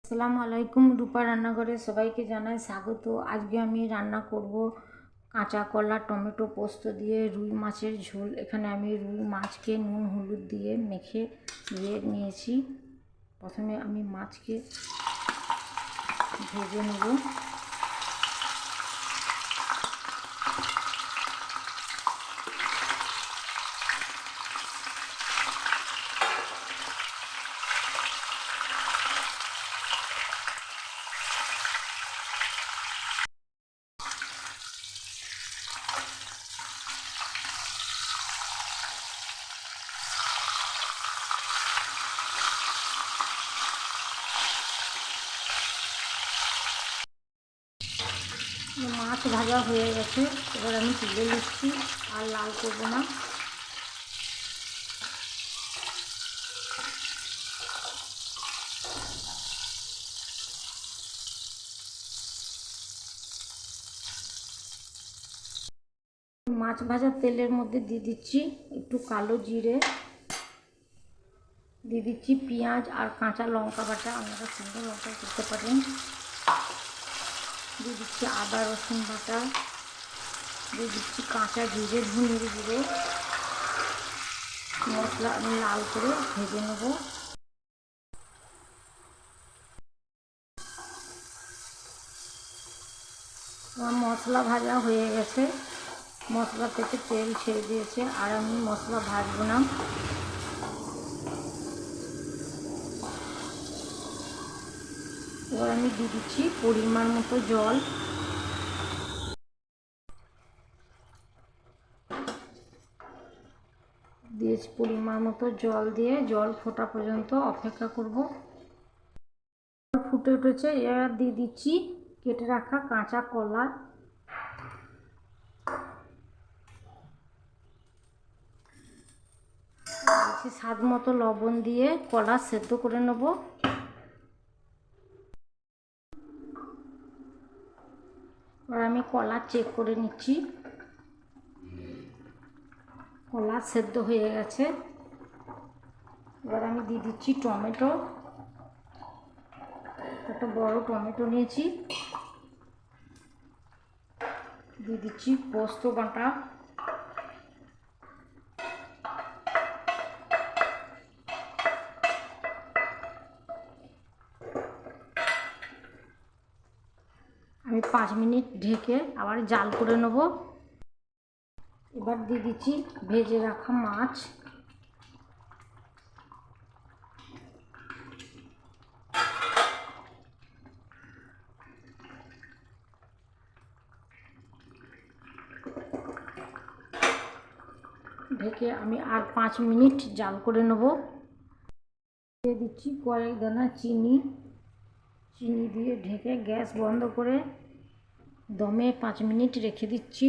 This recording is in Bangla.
আসসালামু আলাইকুম। রূপা রান্নাঘরে সবাইকে জানাই স্বাগত। আজকে আমি রান্না করব কাঁচা কলা টমেটো পোস্ত দিয়ে রুই মাছের ঝোল। এখানে আমি রুই মাছকে নুন হলুদ দিয়ে মেখে দিয়ে নিয়েছি। প্রথমে আমি মাছকে ভেজে নেব। মাছ ভাজা হয়ে গেছে, এবার আমি তুলে নিচ্ছি, আর লাল করব না। মাছ ভাজার তেলের মধ্যে দিয়ে দিচ্ছি একটু কালো জিরে, দিয়ে দিচ্ছি পেঁয়াজ আর কাঁচা লঙ্কা বাটা, আপনারা শুকনো লঙ্কা করতে পারেন। দিয়ে দিচ্ছি আদা রসুন বাটা, দিয়ে দিচ্ছি কাঁচা জিরে ধনের গুঁড়ো। মশলা আমি লাল করে ভেজে নেব। আমার মশলা ভাজা হয়ে গেছে, মশলা থেকে তেল ছেড়ে দিয়েছে, আর আমি মশলা ভাজবো না। এবার আমি দিয়ে দিচ্ছি পরিমাণ মতো জল। দিয়েছি পরিমাণ মতো জল, দিয়ে জল ফোটা পর্যন্ত অপেক্ষা করব। ফুটে উঠেছে, এবার দিয়ে দিচ্ছি কেটে রাখা কাঁচা কলা। স্বাদ মতো লবণ দিয়ে কলা সেদ্ধ করে নেব। এবার আমি কলা চেক করে নিচ্ছি, কলা সেদ্ধ হয়ে গেছে। এবার আমি দিয়ে দিচ্ছি টমেটো, একটা বড় টমেটো নিয়েছি। দিয়ে দিচ্ছি পোস্ত বাটা, আমি 5 মিনিট ঢেকে আবার জাল করে নেব। এবার দিয়ে দিচ্ছি ভেজে রাখা মাছ। ঢেকে আমি আর 5 মিনিট জাল করে নেব। দিয়ে দিচ্ছি কয়েক দানা চিনি, চিনি দিয়ে ঢেকে গ্যাস বন্ধ করে দমে 5 মিনিট রেখে দিচ্ছি।